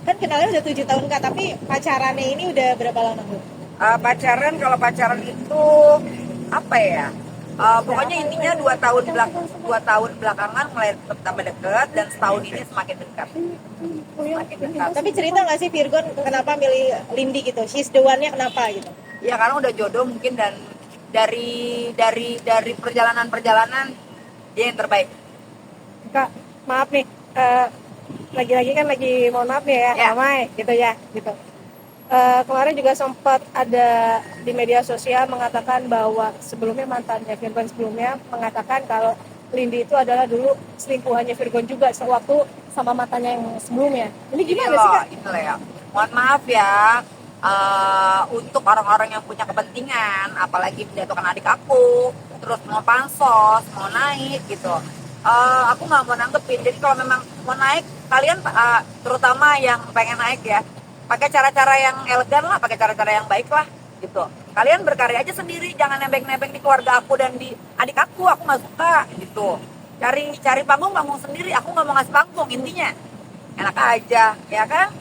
Kan kenalnya udah 7 tahun Kak, tapi pacarannya ini udah berapa lama Bu? Pacaran, kalau pacaran itu apa ya? Pokoknya intinya 2 tahun belakangan mulai tambah deket, dan setahun ini semakin dekat. Semakin dekat. Tapi cerita nggak sih Virgon kenapa milih Lindy gitu? She's the one-nya kenapa gitu? Ya karena udah jodoh mungkin, dan dari perjalanan dia yang terbaik. Kak, maaf nih, lagi-lagi kan lagi mohon maaf nih ya, Ya. ramai gitu ya, gitu. Kemarin juga sempat ada di media sosial mengatakan bahwa sebelumnya mantannya Virgon sebelumnya mengatakan kalau Lindy itu adalah dulu selingkuhannya Virgon juga sewaktu sama mantannya yang sebelumnya. Ini gimana sih Kak? Ini loh ya. Mohon maaf ya, untuk orang-orang yang punya kepentingan, apalagi menjatuhkan adik aku, terus mau pansos, mau naik gitu. Aku nggak mau nanggepin. Jadi kalau memang mau naik, kalian terutama yang pengen naik ya, pakai cara-cara yang elegan lah, pakai cara-cara yang baik lah gitu. Kalian berkarya aja sendiri, jangan nebeng-nebeng di keluarga aku dan di adik aku nggak suka gitu. Cari panggung sendiri, aku nggak mau ngasih panggung intinya. Enak aja, ya kan?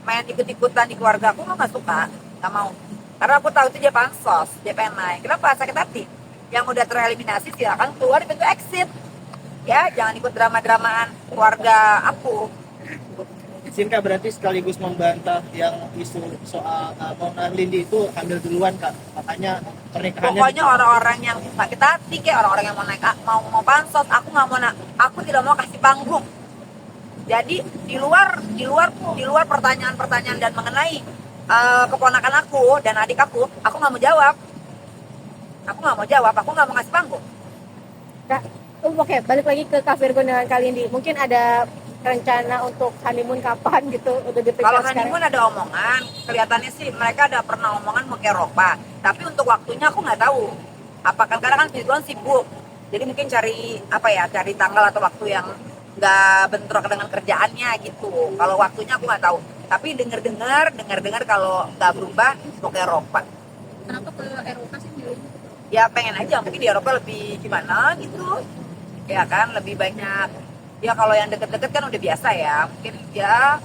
Main ikut-ikutan di keluarga aku nggak suka, nggak mau. Karena aku tahu itu dia pansos, dia pengen naik. Kenapa? Sakit hati. Yang udah tereliminasi silakan keluar di pintu exit. Ya, jangan ikut drama-dramaan keluarga aku. Sinka berarti sekaligus membantah yang isu soal Mona Lindy itu hamil duluan Kak. Makanya pernikahannya Pokoknya orang-orang yang sakit hati, kayak orang-orang yang mau naik, mau pansos, aku nggak mau, aku tidak mau kasih panggung. Jadi di luar pertanyaan-pertanyaan dan mengenai keponakan aku dan adik aku nggak mau jawab. Aku nggak mau ngasih panggung. Kak, oke, balik lagi ke Kak Virgon dengan Kak Lindy. Mungkin ada rencana untuk honeymoon kapan gitu? Udah dipikir Kalau sekarang? honeymoon ada omongan, kelihatannya sih mereka ada pernah omongan mau ke Eropa. Tapi untuk waktunya aku nggak tahu. Apakah karena kan Virgon sibuk, jadi mungkin cari tanggal atau waktu yang nggak bentrok dengan kerjaannya gitu. Kalau waktunya aku nggak tahu. Tapi dengar kalau nggak berubah mau ke Eropa. Kenapa ke Eropa sih milih? Ya pengen aja, mungkin di Eropa lebih gimana gitu. Ya kan, lebih banyak. Ya kalau yang deket-deket kan udah biasa ya. Mungkin ya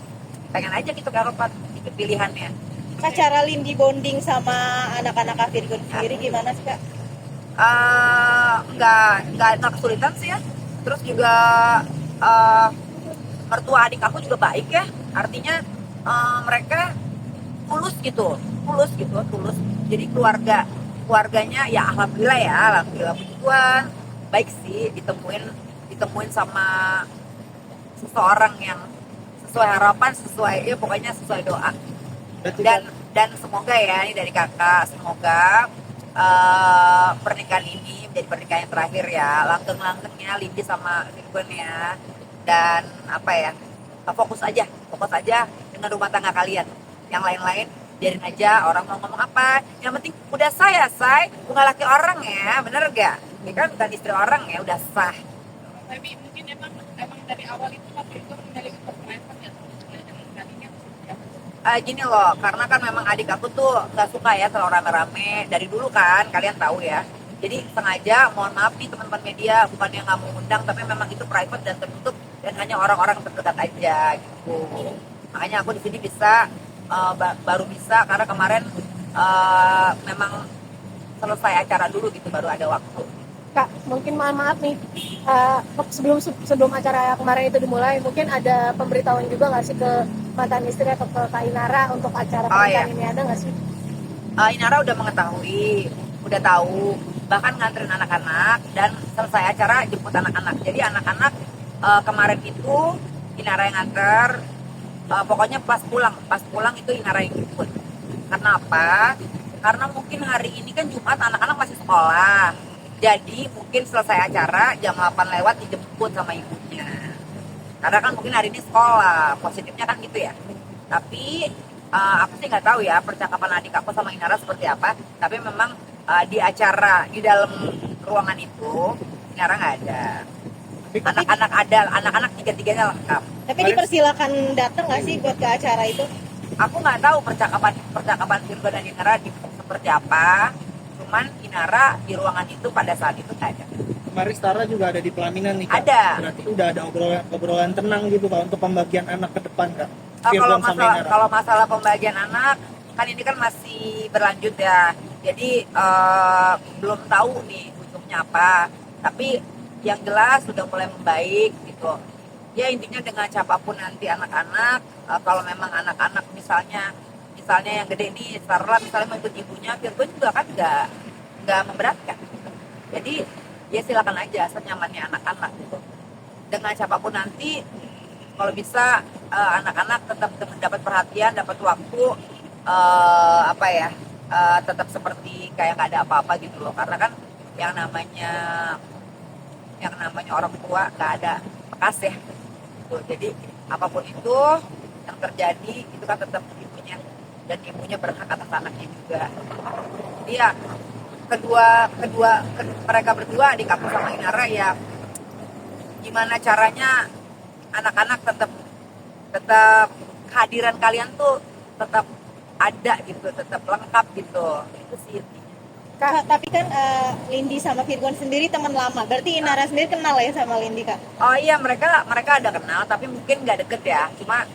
pengen aja gitu ke Eropa, itu pilihannya. Kak, cara Lindy bonding sama anak-anak Kak Virgon sendiri gimana sih Kak? Nggak kesulitan sih ya. Terus juga mertua adik aku juga baik ya, artinya mereka tulus tulus. Jadi keluarganya ya alhamdulillah puji Tuhan, baik sih. Ditemuin sama seseorang yang sesuai harapan, ya pokoknya sesuai doa. berarti Dan semoga ya, ini dari kakak, semoga pernikahan ini menjadi pernikahan yang terakhir ya, langgeng-langgengnya Lindy sama Virgon ya. Dan fokus aja dengan rumah tangga kalian. Yang lain-lain biarin aja, orang mau ngomong apa, yang penting udah bukan laki orang ya, bener gak? Ya kan bukan istri orang ya, udah sah. Tapi mungkin emang dari awal itu Kak Virgon memilih untuk private ya, dengan kalinya. Gini loh, karena kan memang adik aku tuh nggak suka ya kalau rame-rame dari dulu kan, kalian tahu ya. Jadi sengaja, mohon maaf nih teman-teman media, bukannya nggak mau undang, tapi memang itu private dan tertutup dan hanya orang-orang terdekat aja gitu. Makanya aku di sini bisa baru bisa karena kemarin memang selesai acara dulu gitu, baru ada waktu. Kak, mungkin maaf nih, sebelum acara kemarin itu dimulai, mungkin ada pemberitahuan juga nggak sih ke mantan istri atau ke Kak Inara untuk acara pernikahan ini, ada nggak sih? Inara udah mengetahui, udah tahu, bahkan nganterin anak-anak dan selesai acara jemput anak-anak. Jadi anak-anak kemarin itu Inara yang nganter, pokoknya pas pulang itu Inara yang jemput. Karena apa? Karena mungkin hari ini kan Jumat, anak-anak masih sekolah. Jadi mungkin selesai acara jam 8 lewat dijemput sama ibunya. Karena kan mungkin hari ini sekolah, positifnya kan gitu ya. Tapi aku sih nggak tahu ya percakapan adik aku sama Inara seperti apa. Tapi memang di acara di dalam ruangan itu Inara nggak ada. Anak-anak tiga-tiganya lengkap. Tapi dipersilakan datang nggak sih buat ke acara itu? Aku nggak tahu percakapan Virgon dan Inara seperti apa. Cuman Inara di ruangan itu pada saat itu nggak ada. kemarin Stara juga ada di pelaminan nih Kak. Ada. Berarti udah ada obrolan tenang gitu Kak untuk pembagian anak ke depan Kak. Virgon sama Inara? Kalau masalah pembagian anak kan ini kan masih berlanjut ya, jadi belum tahu nih ujungnya apa, tapi yang jelas sudah mulai membaik gitu ya. Intinya dengan siapapun nanti anak-anak, kalau memang anak-anak misalnya yang gede nih Starla misalnya mau ikut ibunya, Virgon juga kan nggak memberatkan, jadi ya silakan aja senyamannya anak-anak gitu. Dengan siapapun nanti, kalau bisa anak-anak tetap dapat perhatian, dapat waktu, tetap seperti kayak nggak ada apa-apa gitu loh, karena kan yang namanya orang tua nggak ada bekas ya gitu. Jadi apapun itu yang terjadi itu kan tetap ibunya, dan ibunya berhak atas anaknya juga. Iya, mereka berdua, adik aku sama Inara, ya gimana caranya anak-anak tetap kehadiran kalian tuh tetap ada gitu, tetap lengkap gitu, itu sih intinya. Kak, tapi kan Lindy sama Virgon sendiri teman lama. Berarti Inara sendiri kenal ya sama Lindy, Kak? Oh iya, mereka ada kenal, tapi mungkin nggak deket ya, cuma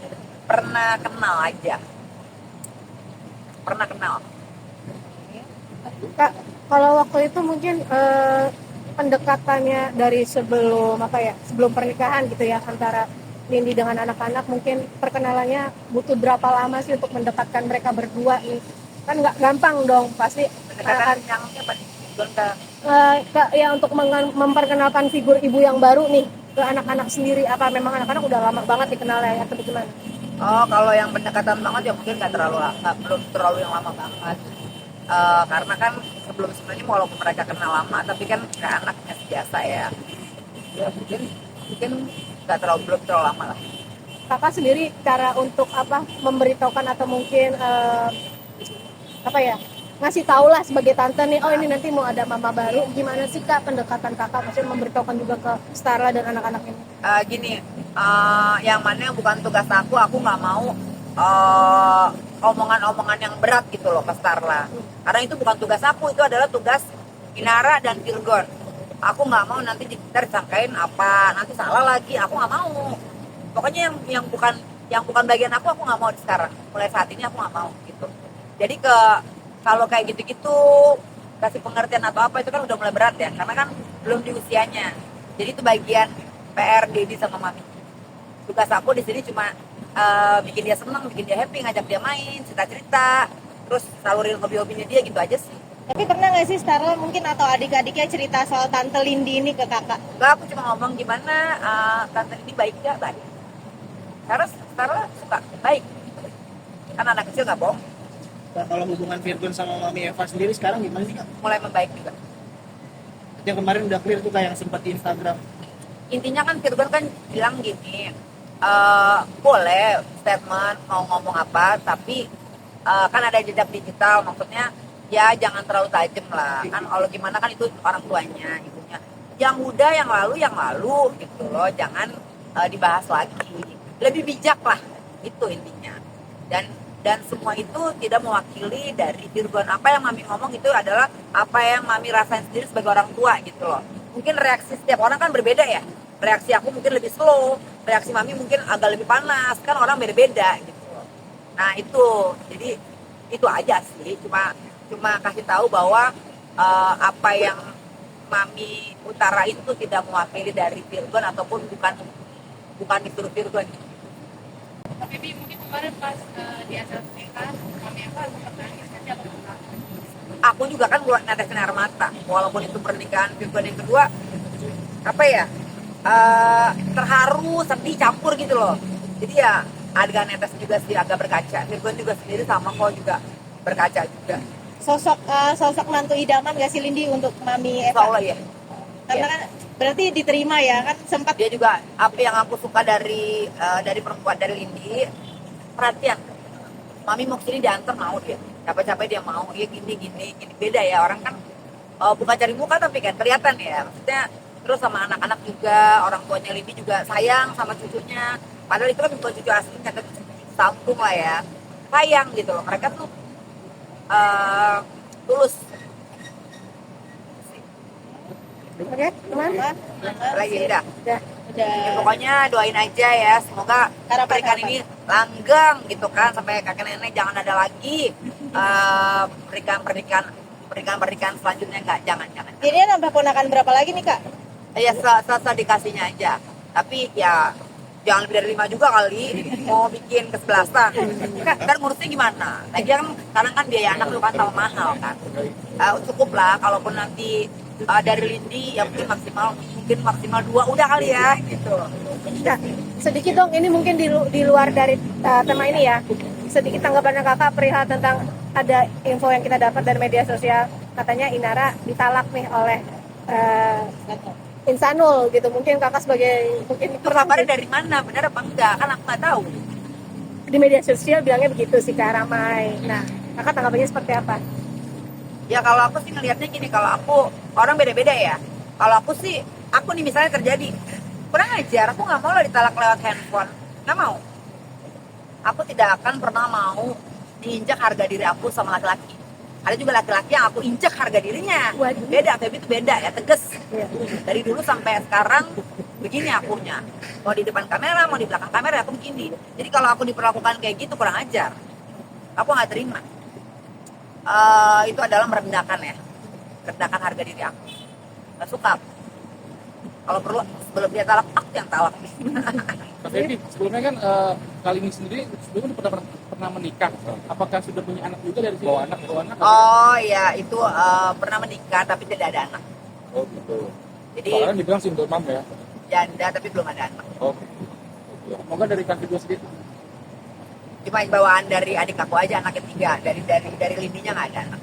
pernah kenal aja, pernah kenal. Kak, kalau waktu itu mungkin pendekatannya dari sebelum pernikahan gitu ya, antara Lindy dengan anak-anak, mungkin perkenalannya butuh berapa lama sih untuk mendekatkan mereka berdua nih? Kan nggak gampang dong pasti. Pendekatan yang apa nih? Ya untuk memperkenalkan figur ibu yang baru nih ke anak-anak sendiri, apa memang anak-anak udah lama banget dikenalnya atau gimana? Oh, kalau yang pendekatan banget ya mungkin belum terlalu yang lama banget. Karena kan sebelumnya walaupun mereka kenal lama, tapi kan ke anaknya biasa ya. Ya mungkin belum terlalu lama lah. Kakak sendiri cara untuk memberitahukan atau mungkin ngasih tahu lah sebagai tante nih, oh ini nanti mau ada mama baru, gimana sih Kak pendekatan Kakak, maksudnya memberitahukan juga ke Starla dan anak-anak ini? Yang mana yang bukan tugas aku nggak mau omongan-omongan yang berat gitu loh ke Starla, karena itu bukan tugas aku, itu adalah tugas Inara dan Virgon. Aku nggak mau nanti kita disangkain apa, nanti salah lagi, aku nggak mau. Pokoknya yang bukan bagian aku nggak mau sekarang, mulai saat ini aku nggak mau gitu. Jadi kalau kayak gitu-gitu kasih pengertian atau apa itu kan udah mulai berat ya, karena kan belum di usianya. Jadi itu bagian PR Dedi sama Mami. Tugas aku di sini cuma bikin dia senang, bikin dia happy, ngajak dia main, cerita-cerita, terus salurin hobi-hobinya dia, gitu aja sih. Tapi pernah nggak sih Starla mungkin atau adik-adiknya cerita soal Tante Lindy ini ke kakak? Enggak, aku cuma ngomong gimana Tante ini baik gak? Baik. Karena Starla suka baik. Kan anak kecil nggak bohong. Nah, kalau hubungan Virgon sama Mami Eva sendiri sekarang gimana sih, Kak? Mulai membaik juga. Yang kemarin udah clear tuh, Kak, yang sempat di Instagram. Intinya kan Virgon kan bilang gini, boleh statement mau ngomong apa, tapi kan ada jejak digital, maksudnya ya jangan terlalu tajam lah. Kan kalau gimana kan itu orang tuanya, ibunya. Yang udah yang lalu gitu loh, jangan dibahas lagi. Lebih bijak lah, itu intinya. Dan semua itu tidak mewakili dari Virgon. Apa yang Mami ngomong itu adalah apa yang Mami rasain sendiri sebagai orang tua gitu loh. Mungkin reaksi setiap orang kan berbeda ya. Reaksi aku mungkin lebih slow, reaksi Mami mungkin agak lebih panas, kan orang beda-beda gitu loh. Nah itu, jadi itu aja sih, cuma kasih tahu bahwa apa yang Mami utarain itu tidak mewakili dari Virgon ataupun bukan disuruh Virgon. Tapi Bi, mungkin kemarin pas di acara pernikahan Mami Eva sempat nangis kan dia apa? Aku juga kan buat netesin air mata, walaupun itu pernikahan Virgon yang kedua, terharu, sedih, campur gitu loh. Jadi ya adegan netes juga sih agak berkaca. Virgon juga sendiri sama kok juga berkaca juga. Sosok mantu idaman gak sih Lindy untuk Mami Insya Eva? Allah ya. Karena kan berarti diterima ya, kan sempat Dia juga, apa yang aku suka dari perempuan, dari Lindy, perhatian. Mami mau kesini diantar, mau dia. Capek-capek dia mau, ya gini beda ya, orang kan bukan cari muka tapi kan kelihatan ya. Maksudnya terus sama anak-anak juga, orang tuanya Lindy juga sayang sama cucunya. Padahal itu kan bukan cucu aslinya, kan sampung lah ya. Sayang gitu loh, mereka tuh tulus. Oke, teman. Lagi dah. Udah. Ya, pokoknya doain aja ya, semoga Harapan, pernikahan harapan. ini langgeng gitu kan, sampai kakek nenek jangan ada lagi pernikahan selanjutnya, nggak, jangan. Jadi nambah ponakan berapa lagi nih kak? Ya dikasihnya aja, tapi ya jangan lebih dari 5 juga kali, mau bikin kesebelasan kan ngurusnya gimana lagi kan, sekarang kan biaya anak lu kan tambah mahal kan. Cukup lah, kalaupun nanti dari Lindi ya mungkin maksimal 2 udah kali ya gitu. Nah, sedikit dong, ini mungkin di luar dari tema ini ya. Sedikit tanggapan kakak perihal tentang ada info yang kita dapat dari media sosial, katanya Inara ditalak nih oleh Insanul gitu. Mungkin kakak sebagai Itu kabarnya dari mana, benar apa enggak, kan aku nggak tahu. di media sosial bilangnya begitu sih Kak Ramai. Nah, kakak tanggapannya seperti apa? Ya kalau aku sih ngelihatnya gini, kalau aku, orang beda-beda ya. Kalau aku sih, aku nih misalnya terjadi, kurang ajar, aku nggak mau lah ditalak lewat handphone, nggak mau. Aku tidak akan pernah mau diinjak harga diri aku sama laki-laki. Ada juga laki-laki yang aku injak harga dirinya. Waduh. Beda, tapi itu beda ya, tegas. Iya. Dari dulu sampai sekarang begini akunya. Mau di depan kamera, mau di belakang kamera, aku begini. Jadi kalau aku diperlakukan kayak gitu, kurang ajar. Aku nggak terima. Itu adalah merendahkan ya, merendahkan harga diri aku. Gak suka. Kalau perlu sebelum dia talak, aku yang talak. Mas Evi, sebelumnya kan kali ini sendiri sebelumnya pernah menikah. Apakah sudah punya anak juga dari sini? Bawa anak? Oh ya, itu pernah menikah tapi tidak ada anak. Oh gitu. Jadi Soalnya dibilang single mom ya. janda tapi belum ada anak. Oh. Semoga dari kaki gue sendiri. Cuma bawaan dari adik aku aja, anak ketiga. Dari Lindinya nggak ada anak.